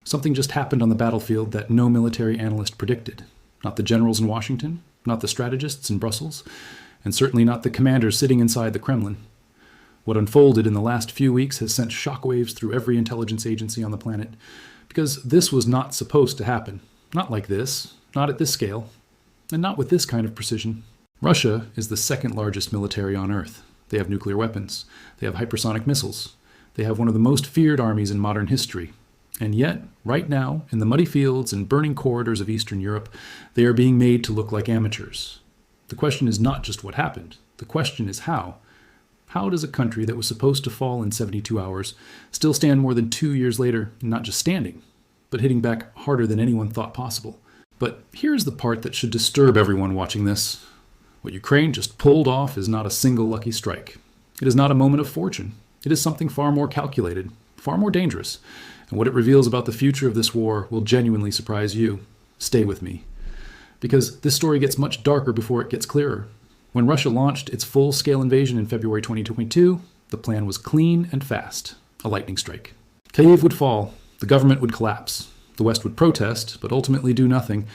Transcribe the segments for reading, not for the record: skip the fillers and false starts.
Something just happened on the battlefield that no military analyst predicted. Not the generals in Washington, not the strategists in Brussels, and certainly not the commanders sitting inside the Kremlin. What unfolded in the last few weeks has sent shockwaves through every intelligence agency on the planet, because this was not supposed to happen. Not like this, not at this scale, and not with this kind of precision. Russia is the second largest military on Earth. They have nuclear weapons. They have hypersonic missiles. They have one of the most feared armies in modern history. And yet, right now, in the muddy fields and burning corridors of Eastern Europe, they are being made to look like amateurs. The question is not just what happened. The question is how. How does a country that was supposed to fall in 72 hours still stand more than 2 years later, not just standing, but hitting back harder than anyone thought possible? But here's the part that should disturb everyone watching this. What Ukraine just pulled off is not a single lucky strike. It is not a moment of fortune. It is something far more calculated, far more dangerous. And what it reveals about the future of this war will genuinely surprise you. Stay with me. Because this story gets much darker before it gets clearer. When Russia launched its full-scale invasion in February 2022, the plan was clean and fast. A lightning strike. Kyiv would fall. The government would collapse. The West would protest, but ultimately do nothing.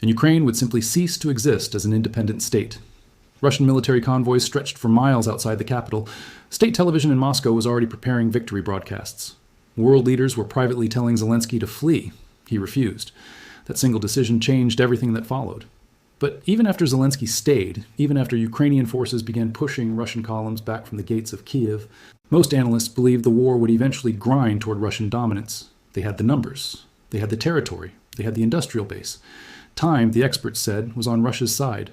And Ukraine would simply cease to exist as an independent state. Russian military convoys stretched for miles outside the capital. State television in Moscow was already preparing victory broadcasts. World leaders were privately telling Zelensky to flee. He refused. That single decision changed everything that followed. But even after Zelensky stayed, even after Ukrainian forces began pushing Russian columns back from the gates of Kyiv, most analysts believed the war would eventually grind toward Russian dominance. They had the numbers. They had the territory. They had the industrial base. Time, the experts said, was on Russia's side.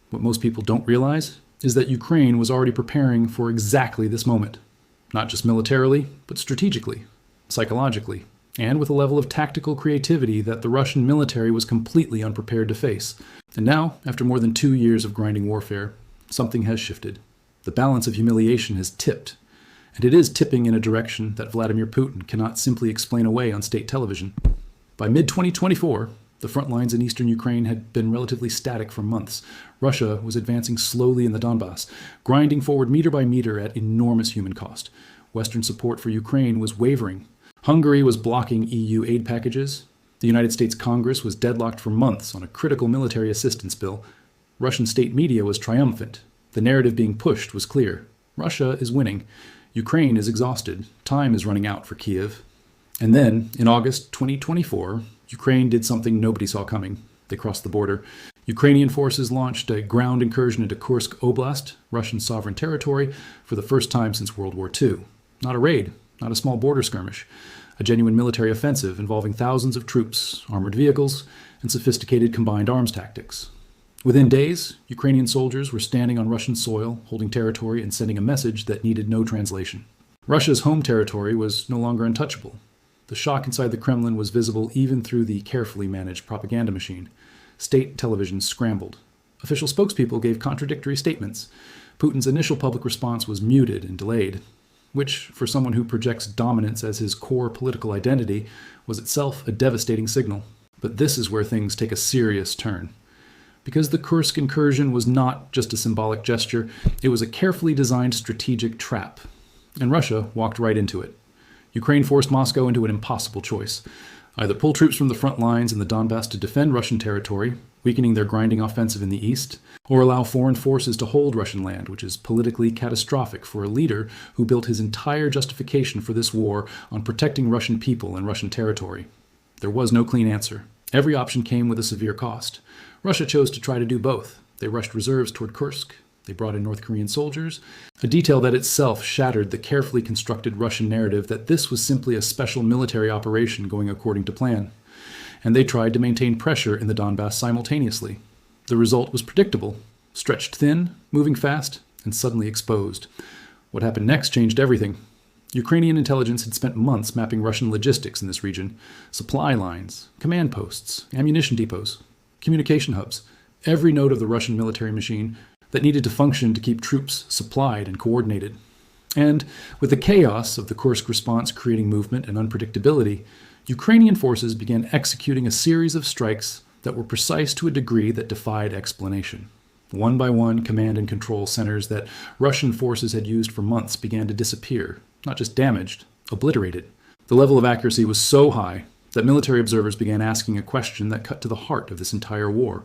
What most people don't realize is that Ukraine was already preparing for exactly this moment. Not just militarily, but strategically, psychologically, and with a level of tactical creativity that the Russian military was completely unprepared to face. And now, after more than 2 years of grinding warfare, something has shifted. The balance of humiliation has tipped, and it is tipping in a direction that Vladimir Putin cannot simply explain away on state television. By mid-2024, the front lines in eastern Ukraine had been relatively static for months. Russia was advancing slowly in the Donbass, grinding forward meter by meter at enormous human cost. Western support for Ukraine was wavering. Hungary was blocking EU aid packages. The United States Congress was deadlocked for months on a critical military assistance bill. Russian state media was triumphant. The narrative being pushed was clear. Russia is winning. Ukraine is exhausted. Time is running out for Kyiv. And then, in August 2024, Ukraine did something nobody saw coming. They crossed the border. Ukrainian forces launched a ground incursion into Kursk Oblast, Russian sovereign territory, for the first time since World War II. Not a raid, not a small border skirmish. A genuine military offensive involving thousands of troops, armored vehicles, and sophisticated combined arms tactics. Within days, Ukrainian soldiers were standing on Russian soil, holding territory and sending a message that needed no translation. Russia's home territory was no longer untouchable. The shock inside the Kremlin was visible even through the carefully managed propaganda machine. State television scrambled. Official spokespeople gave contradictory statements. Putin's initial public response was muted and delayed, which, for someone who projects dominance as his core political identity, was itself a devastating signal. But this is where things take a serious turn. Because the Kursk incursion was not just a symbolic gesture, it was a carefully designed strategic trap. And Russia walked right into it. Ukraine forced Moscow into an impossible choice. Either pull troops from the front lines in the Donbass to defend Russian territory, weakening their grinding offensive in the east, or allow foreign forces to hold Russian land, which is politically catastrophic for a leader who built his entire justification for this war on protecting Russian people and Russian territory. There was no clean answer. Every option came with a severe cost. Russia chose to try to do both. They rushed reserves toward Kursk. They brought in North Korean soldiers, a detail that itself shattered the carefully constructed Russian narrative that this was simply a special military operation going according to plan. And they tried to maintain pressure in the Donbass simultaneously. The result was predictable: stretched thin, moving fast, and suddenly exposed. What happened next changed everything. Ukrainian intelligence had spent months mapping Russian logistics in this region: supply lines, command posts, ammunition depots, communication hubs, every node of the Russian military machine that needed to function to keep troops supplied and coordinated. And with the chaos of the Kursk response creating movement and unpredictability, Ukrainian forces began executing a series of strikes that were precise to a degree that defied explanation. One by one, command and control centers that Russian forces had used for months began to disappear, not just damaged, obliterated. The level of accuracy was so high, that military observers began asking a question that cut to the heart of this entire war.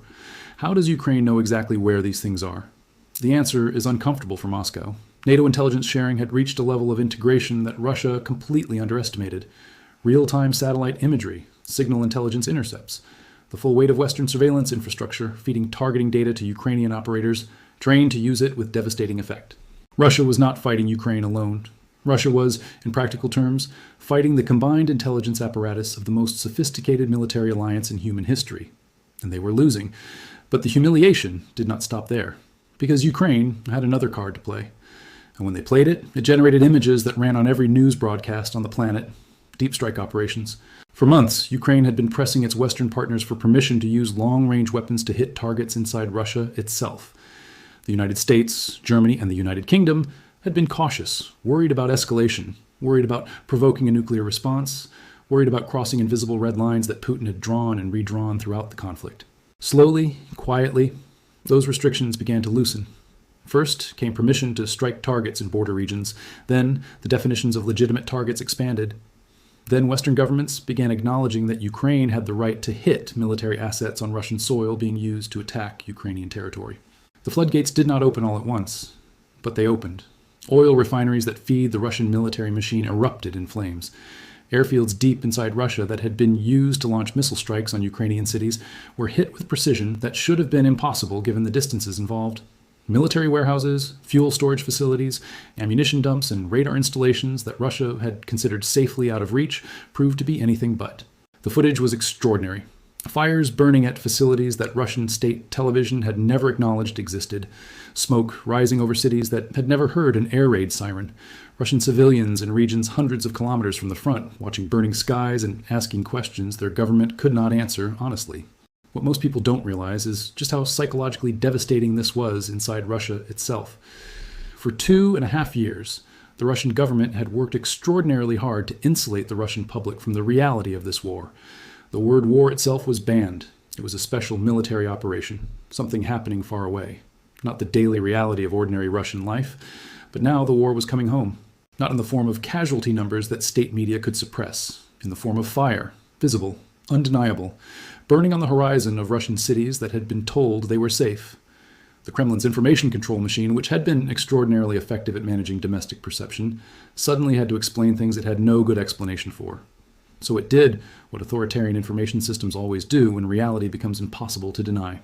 How does Ukraine know exactly where these things are? The answer is uncomfortable for Moscow. NATO intelligence sharing had reached a level of integration that Russia completely underestimated. Real-time satellite imagery, signal intelligence intercepts, the full weight of Western surveillance infrastructure feeding targeting data to Ukrainian operators, trained to use it with devastating effect. Russia was not fighting Ukraine alone. Russia was, in practical terms, fighting the combined intelligence apparatus of the most sophisticated military alliance in human history. And they were losing. But the humiliation did not stop there, because Ukraine had another card to play. And when they played it, it generated images that ran on every news broadcast on the planet, deep strike operations. For months, Ukraine had been pressing its Western partners for permission to use long-range weapons to hit targets inside Russia itself. The United States, Germany, and the United Kingdom had been cautious, worried about escalation, worried about provoking a nuclear response, worried about crossing invisible red lines that Putin had drawn and redrawn throughout the conflict. Slowly, quietly, those restrictions began to loosen. First came permission to strike targets in border regions. Then the definitions of legitimate targets expanded. Then Western governments began acknowledging that Ukraine had the right to hit military assets on Russian soil being used to attack Ukrainian territory. The floodgates did not open all at once, but they opened. Oil refineries that feed the Russian military machine erupted in flames. Airfields deep inside Russia that had been used to launch missile strikes on Ukrainian cities were hit with precision that should have been impossible given the distances involved. Military warehouses, fuel storage facilities, ammunition dumps, and radar installations that Russia had considered safely out of reach proved to be anything but. The footage was extraordinary. Fires burning at facilities that Russian state television had never acknowledged existed. Smoke rising over cities that had never heard an air raid siren. Russian civilians in regions hundreds of kilometers from the front, watching burning skies and asking questions their government could not answer honestly. What most people don't realize is just how psychologically devastating this was inside Russia itself. For 2.5 years, the Russian government had worked extraordinarily hard to insulate the Russian public from the reality of this war. The word war itself was banned. It was a special military operation, something happening far away. Not the daily reality of ordinary Russian life, but now the war was coming home. Not in the form of casualty numbers that state media could suppress, in the form of fire, visible, undeniable, burning on the horizon of Russian cities that had been told they were safe. The Kremlin's information control machine, which had been extraordinarily effective at managing domestic perception, suddenly had to explain things it had no good explanation for. So it did what authoritarian information systems always do when reality becomes impossible to deny.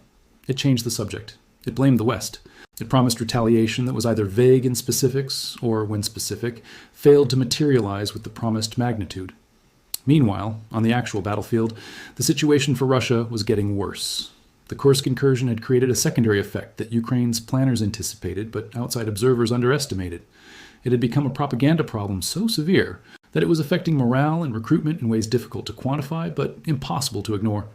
It changed the subject. It blamed the West. It promised retaliation that was either vague in specifics or, when specific, failed to materialize with the promised magnitude. Meanwhile, on the actual battlefield, the situation for Russia was getting worse. The Kursk incursion had created a secondary effect that Ukraine's planners anticipated, but outside observers underestimated. It had become a propaganda problem so severe that it was affecting morale and recruitment in ways difficult to quantify, but impossible to ignore.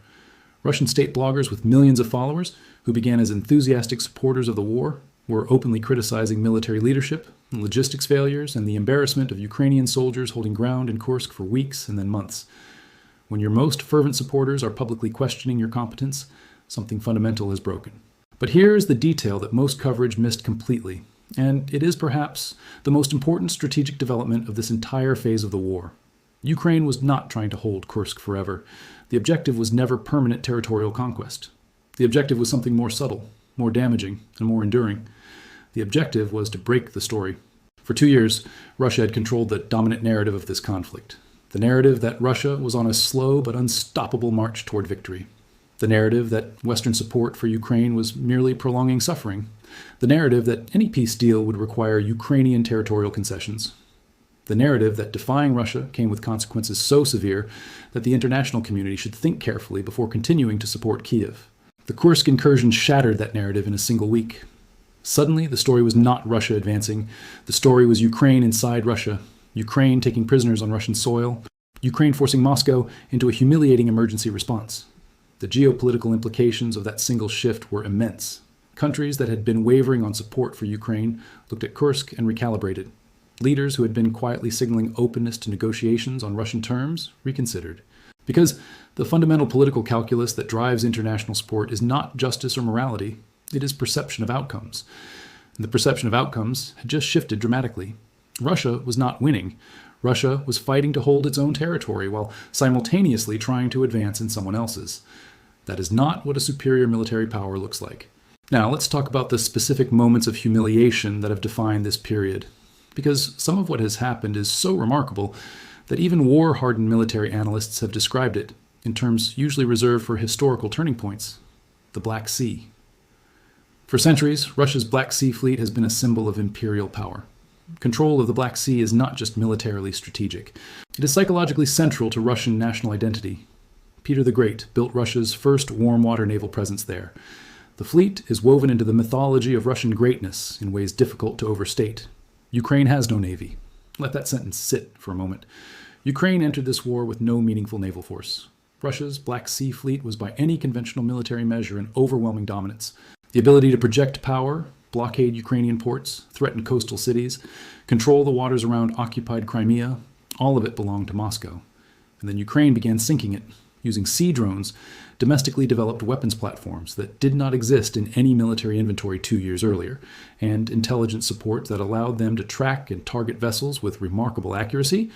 Russian state bloggers with millions of followers, who began as enthusiastic supporters of the war, were openly criticizing military leadership, logistics failures, and the embarrassment of Ukrainian soldiers holding ground in Kursk for weeks and then months. When your most fervent supporters are publicly questioning your competence, something fundamental is broken. But here is the detail that most coverage missed completely, and it is perhaps the most important strategic development of this entire phase of the war. Ukraine was not trying to hold Kursk forever. The objective was never permanent territorial conquest. The objective was something more subtle, more damaging, and more enduring. The objective was to break the story. For 2 years, Russia had controlled the dominant narrative of this conflict. The narrative that Russia was on a slow but unstoppable march toward victory. The narrative that Western support for Ukraine was merely prolonging suffering. The narrative that any peace deal would require Ukrainian territorial concessions. The narrative that defying Russia came with consequences so severe that the international community should think carefully before continuing to support Kiev. The Kursk incursion shattered that narrative in a single week. Suddenly, the story was not Russia advancing. The story was Ukraine inside Russia, Ukraine taking prisoners on Russian soil, Ukraine forcing Moscow into a humiliating emergency response. The geopolitical implications of that single shift were immense. Countries that had been wavering on support for Ukraine looked at Kursk and recalibrated. Leaders who had been quietly signaling openness to negotiations on Russian terms reconsidered. Because the fundamental political calculus that drives international support is not justice or morality, it is perception of outcomes. And the perception of outcomes had just shifted dramatically. Russia was not winning. Russia was fighting to hold its own territory while simultaneously trying to advance in someone else's. That is not what a superior military power looks like. Now, let's talk about the specific moments of humiliation that have defined this period, because some of what has happened is so remarkable that even war-hardened military analysts have described it in terms usually reserved for historical turning points: the Black Sea. For centuries, Russia's Black Sea fleet has been a symbol of imperial power. Control of the Black Sea is not just militarily strategic. It is psychologically central to Russian national identity. Peter the Great built Russia's first warm-water naval presence there. The fleet is woven into the mythology of Russian greatness in ways difficult to overstate. Ukraine has no navy. Let that sentence sit for a moment. Ukraine entered this war with no meaningful naval force. Russia's Black Sea fleet was by any conventional military measure an overwhelming dominance. The ability to project power, blockade Ukrainian ports, threaten coastal cities, control the waters around occupied Crimea, all of it belonged to Moscow. And then Ukraine began sinking it, using sea drones, domestically developed weapons platforms that did not exist in any military inventory 2 years earlier, and intelligence support that allowed them to track and target vessels with remarkable accuracy.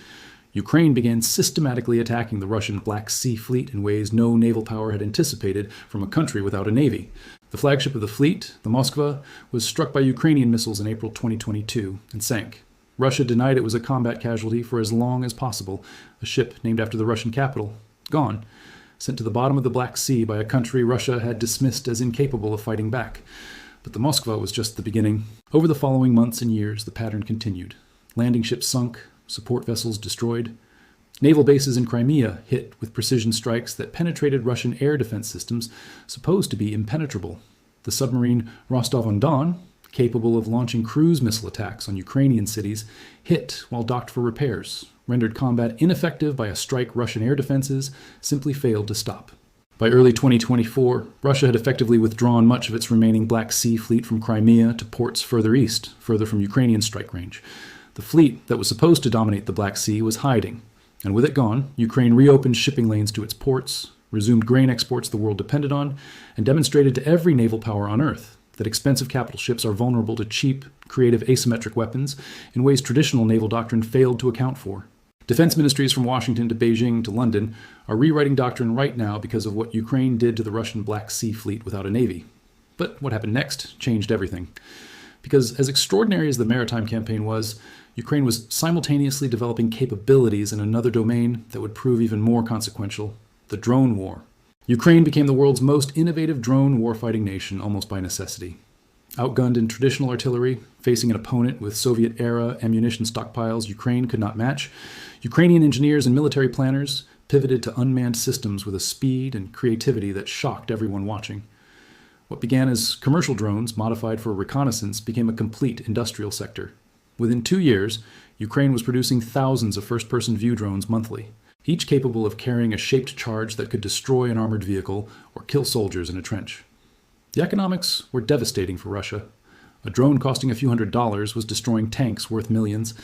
Ukraine began systematically attacking the Russian Black Sea fleet in ways no naval power had anticipated from a country without a navy. The flagship of the fleet, the Moskva, was struck by Ukrainian missiles in April 2022 and sank. Russia denied it was a combat casualty for as long as possible. A ship named after the Russian capital, gone, sent to the bottom of the Black Sea by a country Russia had dismissed as incapable of fighting back. But the Moskva was just the beginning. Over the following months and years, the pattern continued. Landing ships sunk, support vessels destroyed. Naval bases in Crimea hit with precision strikes that penetrated Russian air defense systems supposed to be impenetrable. The submarine Rostov-on-Don, capable of launching cruise missile attacks on Ukrainian cities, hit while docked for repairs, rendered combat ineffective by a strike Russian air defenses simply failed to stop. By early 2024, Russia had effectively withdrawn much of its remaining Black Sea fleet from Crimea to ports further east, further from Ukrainian strike range. The fleet that was supposed to dominate the Black Sea was hiding, and with it gone, Ukraine reopened shipping lanes to its ports, resumed grain exports the world depended on, and demonstrated to every naval power on Earth that expensive capital ships are vulnerable to cheap, creative asymmetric weapons in ways traditional naval doctrine failed to account for. Defense ministries from Washington to Beijing to London are rewriting doctrine right now because of what Ukraine did to the Russian Black Sea fleet without a navy. But what happened next changed everything. Because as extraordinary as the maritime campaign was, Ukraine was simultaneously developing capabilities in another domain that would prove even more consequential: the drone war. Ukraine became the world's most innovative drone warfighting nation almost by necessity. Outgunned in traditional artillery, facing an opponent with Soviet-era ammunition stockpiles Ukraine could not match, Ukrainian engineers and military planners pivoted to unmanned systems with a speed and creativity that shocked everyone watching. What began as commercial drones modified for reconnaissance became a complete industrial sector. Within 2 years, Ukraine was producing thousands of first-person view drones monthly, each capable of carrying a shaped charge that could destroy an armored vehicle or kill soldiers in a trench. The economics were devastating for Russia. A drone costing a few $100s was destroying tanks worth millions.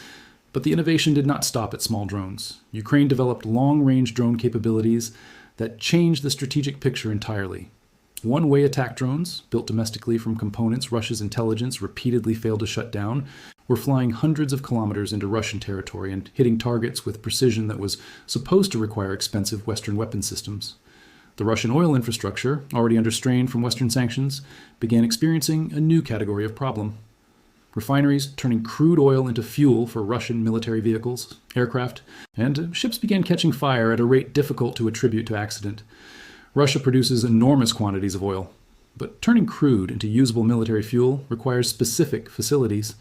But the innovation did not stop at small drones. Ukraine developed long-range drone capabilities that changed the strategic picture entirely. One-way attack drones, built domestically from components Russia's intelligence repeatedly failed to shut down, were flying hundreds of kilometers into Russian territory and hitting targets with precision that was supposed to require expensive Western weapon systems. The Russian oil infrastructure, already under strain from Western sanctions, began experiencing a new category of problem. Refineries turning crude oil into fuel for Russian military vehicles, aircraft, and ships began catching fire at a rate difficult to attribute to accident. Russia produces enormous quantities of oil, but turning crude into usable military fuel requires specific facilities.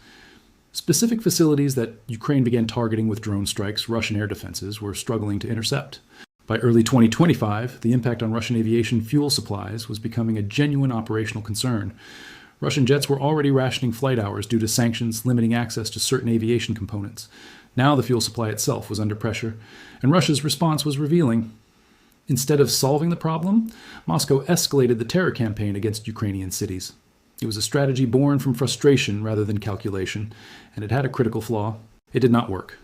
Specific facilities that Ukraine began targeting with drone strikes Russian air defenses were struggling to intercept. By early 2025, the impact on Russian aviation fuel supplies was becoming a genuine operational concern. Russian jets were already rationing flight hours due to sanctions limiting access to certain aviation components. Now the fuel supply itself was under pressure, and Russia's response was revealing. Instead of solving the problem, Moscow escalated the terror campaign against Ukrainian cities. It was a strategy born from frustration rather than calculation, and it had a critical flaw. It did not work.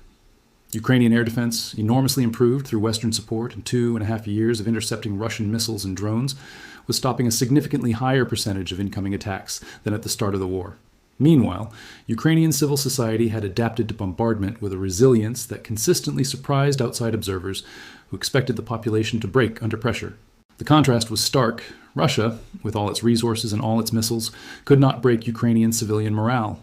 Ukrainian air defense, enormously improved through Western support and 2.5 years of intercepting Russian missiles and drones, was stopping a significantly higher percentage of incoming attacks than at the start of the war. Meanwhile, Ukrainian civil society had adapted to bombardment with a resilience that consistently surprised outside observers who expected the population to break under pressure. The contrast was stark. Russia, with all its resources and all its missiles, could not break Ukrainian civilian morale.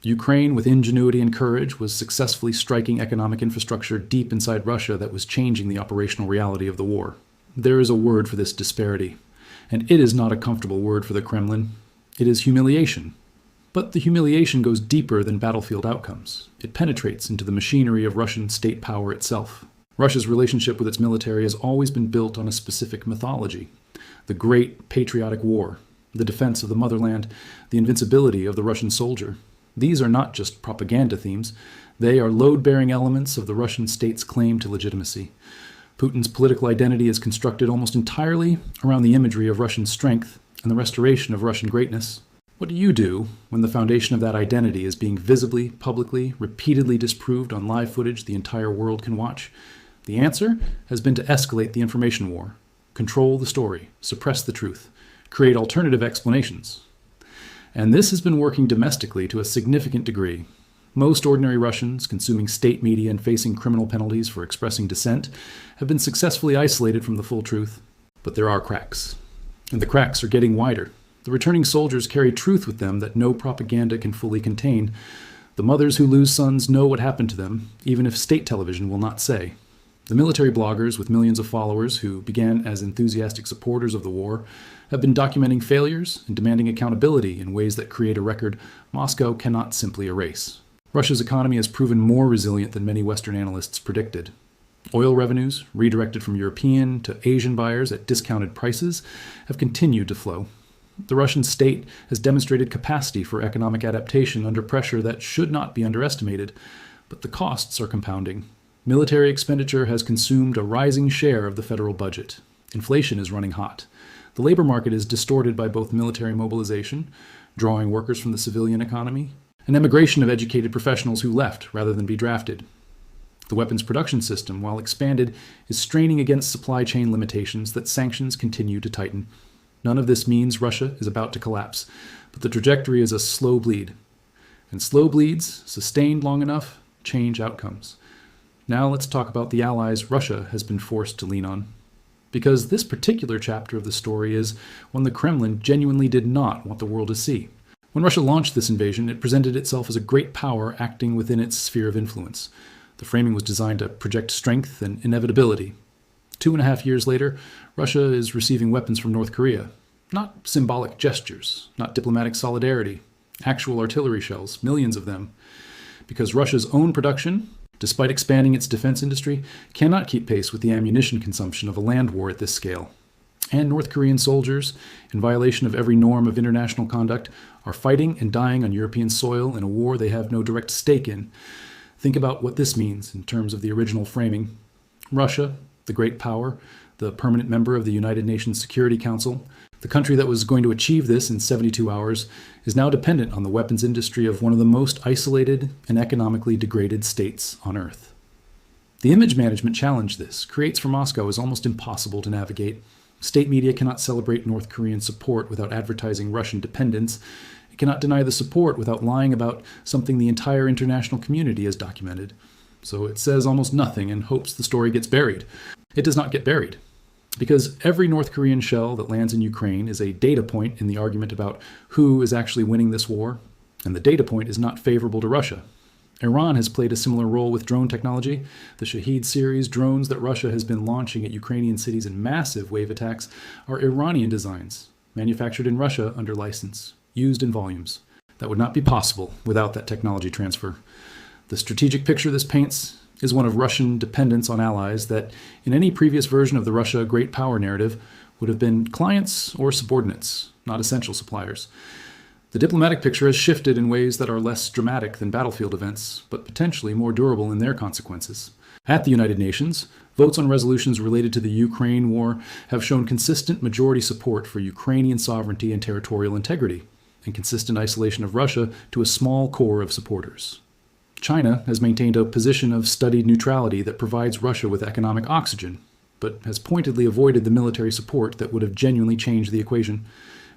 Ukraine, with ingenuity and courage, was successfully striking economic infrastructure deep inside Russia that was changing the operational reality of the war. There is a word for this disparity, and it is not a comfortable word for the Kremlin. It is humiliation. But the humiliation goes deeper than battlefield outcomes. It penetrates into the machinery of Russian state power itself. Russia's relationship with its military has always been built on a specific mythology: the Great Patriotic War, the defense of the motherland, the invincibility of the Russian soldier. These are not just propaganda themes. They are load-bearing elements of the Russian state's claim to legitimacy. Putin's political identity is constructed almost entirely around the imagery of Russian strength and the restoration of Russian greatness. What do you do when the foundation of that identity is being visibly, publicly, repeatedly disproved on live footage the entire world can watch? The answer has been to escalate the information war, control the story, suppress the truth, create alternative explanations. And this has been working domestically to a significant degree. Most ordinary Russians, consuming state media and facing criminal penalties for expressing dissent, have been successfully isolated from the full truth. But there are cracks. And the cracks are getting wider. The returning soldiers carry truth with them that no propaganda can fully contain. The mothers who lose sons know what happened to them, even if state television will not say. The military bloggers with millions of followers who began as enthusiastic supporters of the war have been documenting failures and demanding accountability in ways that create a record Moscow cannot simply erase. Russia's economy has proven more resilient than many Western analysts predicted. Oil revenues, redirected from European to Asian buyers at discounted prices, have continued to flow. The Russian state has demonstrated capacity for economic adaptation under pressure that should not be underestimated, but the costs are compounding. Military expenditure has consumed a rising share of the federal budget. Inflation is running hot. The labor market is distorted by both military mobilization, drawing workers from the civilian economy, and emigration of educated professionals who left rather than be drafted. The weapons production system, while expanded, is straining against supply chain limitations that sanctions continue to tighten. None of this means Russia is about to collapse, but the trajectory is a slow bleed. And slow bleeds, sustained long enough, change outcomes. Now let's talk about the allies Russia has been forced to lean on. Because this particular chapter of the story is one the Kremlin genuinely did not want the world to see. When Russia launched this invasion, it presented itself as a great power acting within its sphere of influence. The framing was designed to project strength and inevitability. 2.5 years later, Russia is receiving weapons from North Korea. Not symbolic gestures, not diplomatic solidarity, actual artillery shells, millions of them. Because Russia's own production, despite expanding its defense industry, cannot keep pace with the ammunition consumption of a land war at this scale. And North Korean soldiers, in violation of every norm of international conduct, are fighting and dying on European soil in a war they have no direct stake in. Think about what this means in terms of the original framing. Russia, the great power, the permanent member of the United Nations Security Council, the country that was going to achieve this in 72 hours, is now dependent on the weapons industry of one of the most isolated and economically degraded states on Earth. The image management challenge this creates for Moscow is almost impossible to navigate. State media cannot celebrate North Korean support without advertising Russian dependence. It cannot deny the support without lying about something the entire international community has documented. So it says almost nothing and hopes the story gets buried. It does not get buried. Because every North Korean shell that lands in Ukraine is a data point in the argument about who is actually winning this war, and the data point is not favorable to Russia. Iran has played a similar role with drone technology. The Shahed series drones that Russia has been launching at Ukrainian cities in massive wave attacks are Iranian designs, manufactured in Russia under license, used in volumes. That would not be possible without that technology transfer. The strategic picture this paints is one of Russian dependence on allies that, in any previous version of the Russia great power narrative, would have been clients or subordinates, not essential suppliers. The diplomatic picture has shifted in ways that are less dramatic than battlefield events, but potentially more durable in their consequences. At the United Nations, votes on resolutions related to the Ukraine war have shown consistent majority support for Ukrainian sovereignty and territorial integrity, and consistent isolation of Russia to a small core of supporters. China has maintained a position of studied neutrality that provides Russia with economic oxygen, but has pointedly avoided the military support that would have genuinely changed the equation.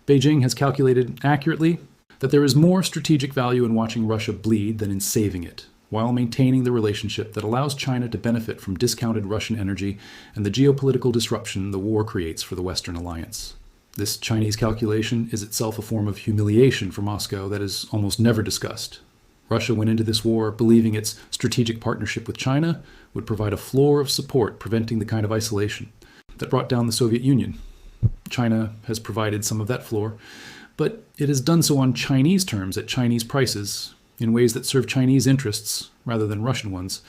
Beijing has calculated accurately that there is more strategic value in watching Russia bleed than in saving it, while maintaining the relationship that allows China to benefit from discounted Russian energy and the geopolitical disruption the war creates for the Western alliance. This Chinese calculation is itself a form of humiliation for Moscow that is almost never discussed. Russia went into this war believing its strategic partnership with China would provide a floor of support preventing the kind of isolation that brought down the Soviet Union. China has provided some of that floor, but it has done so on Chinese terms at Chinese prices, in ways that serve Chinese interests rather than Russian ones.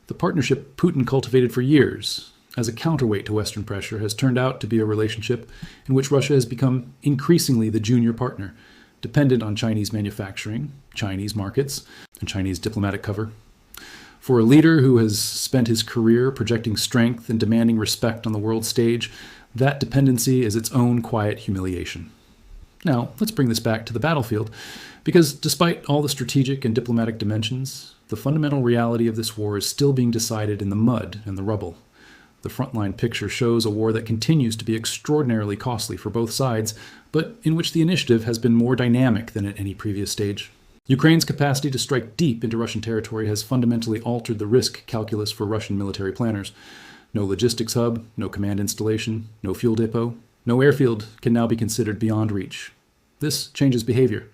The partnership Putin cultivated for years as a counterweight to Western pressure has turned out to be a relationship in which Russia has become increasingly the junior partner, dependent on Chinese manufacturing, Chinese markets, and Chinese diplomatic cover. For a leader who has spent his career projecting strength and demanding respect on the world stage, that dependency is its own quiet humiliation. Now, let's bring this back to the battlefield, because despite all the strategic and diplomatic dimensions, the fundamental reality of this war is still being decided in the mud and the rubble. The frontline picture shows a war that continues to be extraordinarily costly for both sides, but in which the initiative has been more dynamic than at any previous stage. Ukraine's capacity to strike deep into Russian territory has fundamentally altered the risk calculus for Russian military planners. No logistics hub, no command installation, no fuel depot, no airfield can now be considered beyond reach. This changes behavior.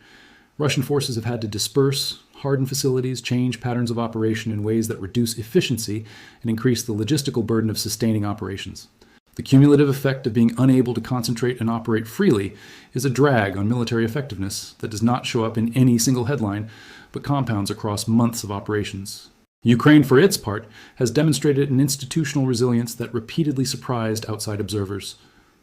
Russian forces have had to disperse, harden facilities, change patterns of operation in ways that reduce efficiency and increase the logistical burden of sustaining operations. The cumulative effect of being unable to concentrate and operate freely is a drag on military effectiveness that does not show up in any single headline, but compounds across months of operations. Ukraine, for its part, has demonstrated an institutional resilience that repeatedly surprised outside observers.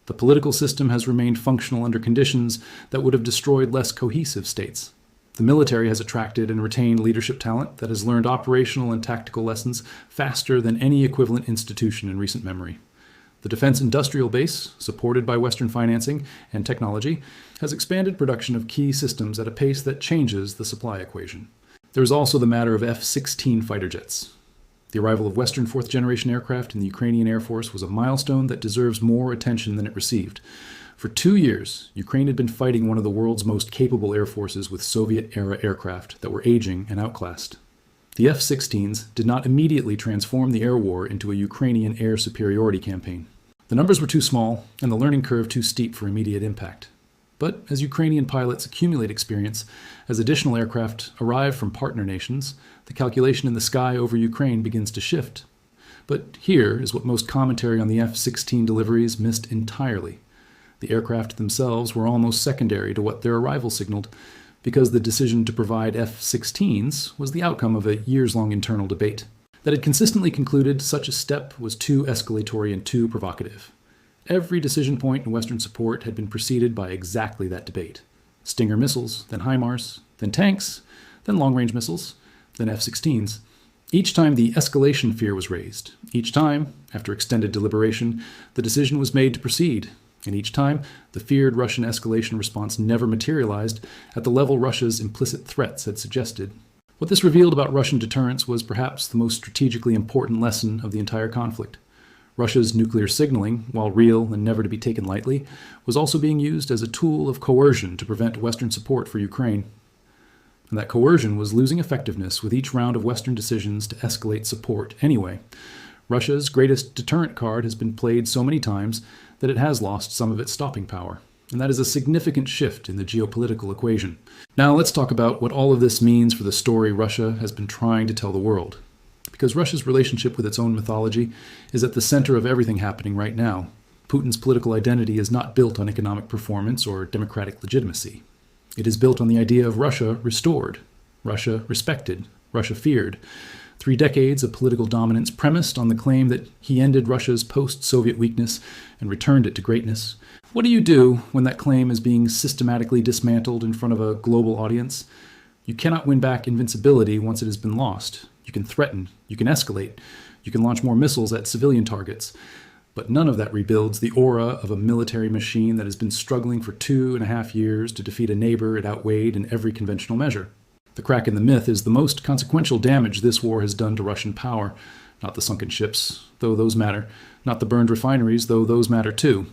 The political system has remained functional under conditions that would have destroyed less cohesive states. The military has attracted and retained leadership talent that has learned operational and tactical lessons faster than any equivalent institution in recent memory. The defense industrial base, supported by Western financing and technology, has expanded production of key systems at a pace that changes the supply equation. There is also the matter of F-16 fighter jets. The arrival of Western fourth-generation aircraft in the Ukrainian Air Force was a milestone that deserves more attention than it received. For 2 years, Ukraine had been fighting one of the world's most capable air forces with Soviet-era aircraft that were aging and outclassed. The F-16s did not immediately transform the air war into a Ukrainian air superiority campaign. The numbers were too small, and the learning curve too steep for immediate impact. But as Ukrainian pilots accumulate experience, as additional aircraft arrive from partner nations, the calculation in the sky over Ukraine begins to shift. But here is what most commentary on the F-16 deliveries missed entirely. The aircraft themselves were almost secondary to what their arrival signaled, because the decision to provide F-16s was the outcome of a years-long internal debate that had consistently concluded such a step was too escalatory and too provocative. Every decision point in Western support had been preceded by exactly that debate. Stinger missiles, then HIMARS, then tanks, then long-range missiles, then F-16s. Each time the escalation fear was raised. Each time, after extended deliberation, the decision was made to proceed. And each time, the feared Russian escalation response never materialized at the level Russia's implicit threats had suggested. What this revealed about Russian deterrence was perhaps the most strategically important lesson of the entire conflict. Russia's nuclear signaling, while real and never to be taken lightly, was also being used as a tool of coercion to prevent Western support for Ukraine. And that coercion was losing effectiveness with each round of Western decisions to escalate support anyway. Russia's greatest deterrent card has been played so many times that it has lost some of its stopping power. And that is a significant shift in the geopolitical equation. Now let's talk about what all of this means for the story Russia has been trying to tell the world. Because Russia's relationship with its own mythology is at the center of everything happening right now. Putin's political identity is not built on economic performance or democratic legitimacy. It is built on the idea of Russia restored, Russia respected, Russia feared. 3 decades of political dominance premised on the claim that he ended Russia's post-Soviet weakness and returned it to greatness. What do you do when that claim is being systematically dismantled in front of a global audience? You cannot win back invincibility once it has been lost. You can threaten, you can escalate, you can launch more missiles at civilian targets, but none of that rebuilds the aura of a military machine that has been struggling for 2.5 years to defeat a neighbor it outweighed in every conventional measure. The crack in the myth is the most consequential damage this war has done to Russian power, not the sunken ships, though those matter, not the burned refineries, though those matter too.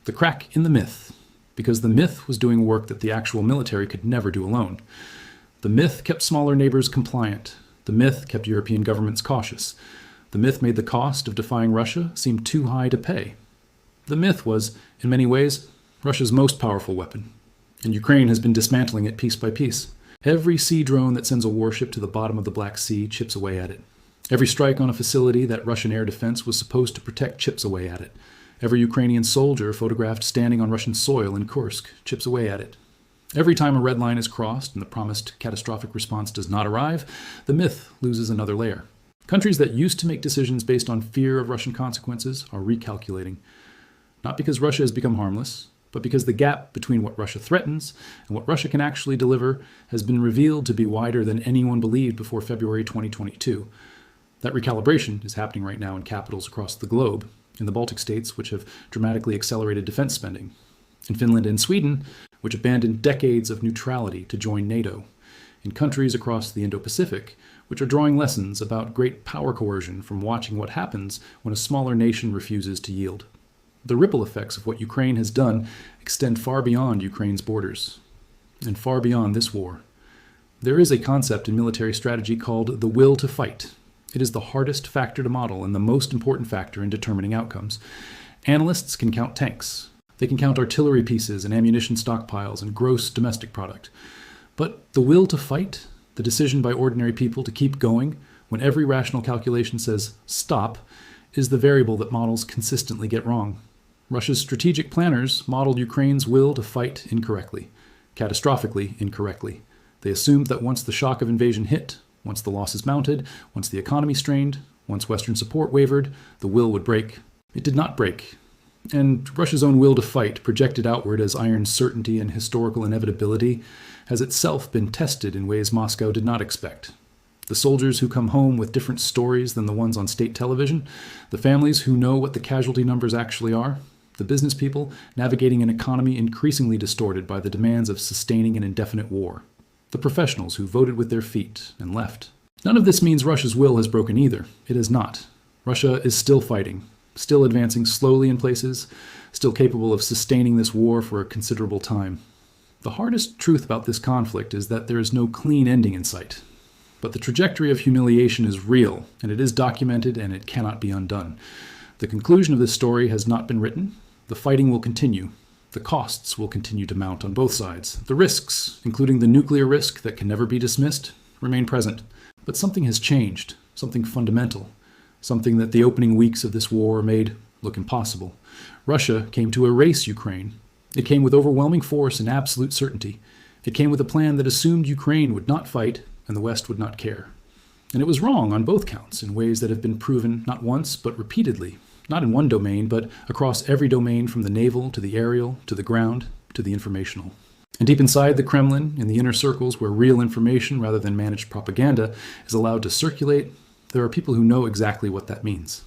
The crack in the myth. because the myth was doing work that the actual military could never do alone. The myth kept smaller neighbors compliant. The myth kept European governments cautious. The myth made the cost of defying Russia seem too high to pay. The myth was, in many ways, Russia's most powerful weapon, and Ukraine has been dismantling it piece by piece. Every sea drone that sends a warship to the bottom of the Black Sea chips away at it. Every strike on a facility that Russian air defense was supposed to protect chips away at it. Every Ukrainian soldier photographed standing on Russian soil in Kursk chips away at it. Every time a red line is crossed and the promised catastrophic response does not arrive, the myth loses another layer. Countries that used to make decisions based on fear of Russian consequences are recalculating. Not because Russia has become harmless, but because the gap between what Russia threatens and what Russia can actually deliver has been revealed to be wider than anyone believed before February 2022. That recalibration is happening right now in capitals across the globe, in the Baltic states, which have dramatically accelerated defense spending, in Finland and Sweden, which abandoned decades of neutrality to join NATO, in countries across the Indo-Pacific, which are drawing lessons about great power coercion from watching what happens when a smaller nation refuses to yield. The ripple effects of what Ukraine has done extend far beyond Ukraine's borders, and far beyond this war. There is a concept in military strategy called the will to fight. It is the hardest factor to model and the most important factor in determining outcomes. Analysts can count tanks. They can count artillery pieces and ammunition stockpiles and gross domestic product. But the will to fight, the decision by ordinary people to keep going when every rational calculation says stop, is the variable that models consistently get wrong. Russia's strategic planners modeled Ukraine's will to fight incorrectly, catastrophically incorrectly. They assumed that once the shock of invasion hit, once the losses mounted, once the economy strained, once Western support wavered, the will would break. It did not break. And Russia's own will to fight, projected outward as iron certainty and historical inevitability, has itself been tested in ways Moscow did not expect. The soldiers who come home with different stories than the ones on state television, the families who know what the casualty numbers actually are, the business people navigating an economy increasingly distorted by the demands of sustaining an indefinite war, the professionals who voted with their feet and left. None of this means Russia's will has broken either. It has not. Russia is still fighting, still advancing slowly in places, still capable of sustaining this war for a considerable time. The hardest truth about this conflict is that there is no clean ending in sight. But the trajectory of humiliation is real, and it is documented, and it cannot be undone. The conclusion of this story has not been written. The fighting will continue. The costs will continue to mount on both sides. The risks, including the nuclear risk that can never be dismissed, remain present. But something has changed, something fundamental, something that the opening weeks of this war made look impossible. Russia came to erase Ukraine. It came with overwhelming force and absolute certainty. It came with a plan that assumed Ukraine would not fight and the West would not care. And it was wrong on both counts in ways that have been proven not once but repeatedly, not in one domain, but across every domain from the naval to the aerial to the ground to the informational. And deep inside the Kremlin, in the inner circles where real information rather than managed propaganda is allowed to circulate, there are people who know exactly what that means.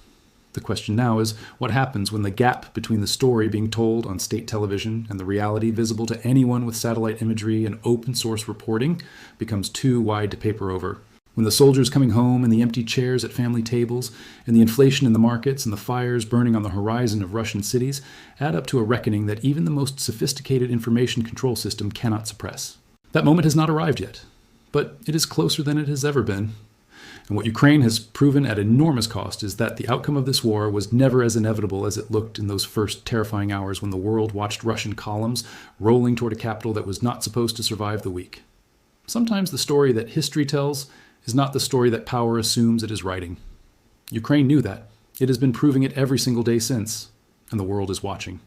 The question now is, what happens when the gap between the story being told on state television and the reality visible to anyone with satellite imagery and open source reporting becomes too wide to paper over? When the soldiers coming home and the empty chairs at family tables and the inflation in the markets and the fires burning on the horizon of Russian cities add up to a reckoning that even the most sophisticated information control system cannot suppress. That moment has not arrived yet, but it is closer than it has ever been. And what Ukraine has proven at enormous cost is that the outcome of this war was never as inevitable as it looked in those first terrifying hours when the world watched Russian columns rolling toward a capital that was not supposed to survive the week. Sometimes the story that history tells is not the story that power assumes it is writing. Ukraine knew that. It has been proving it every single day since, and the world is watching.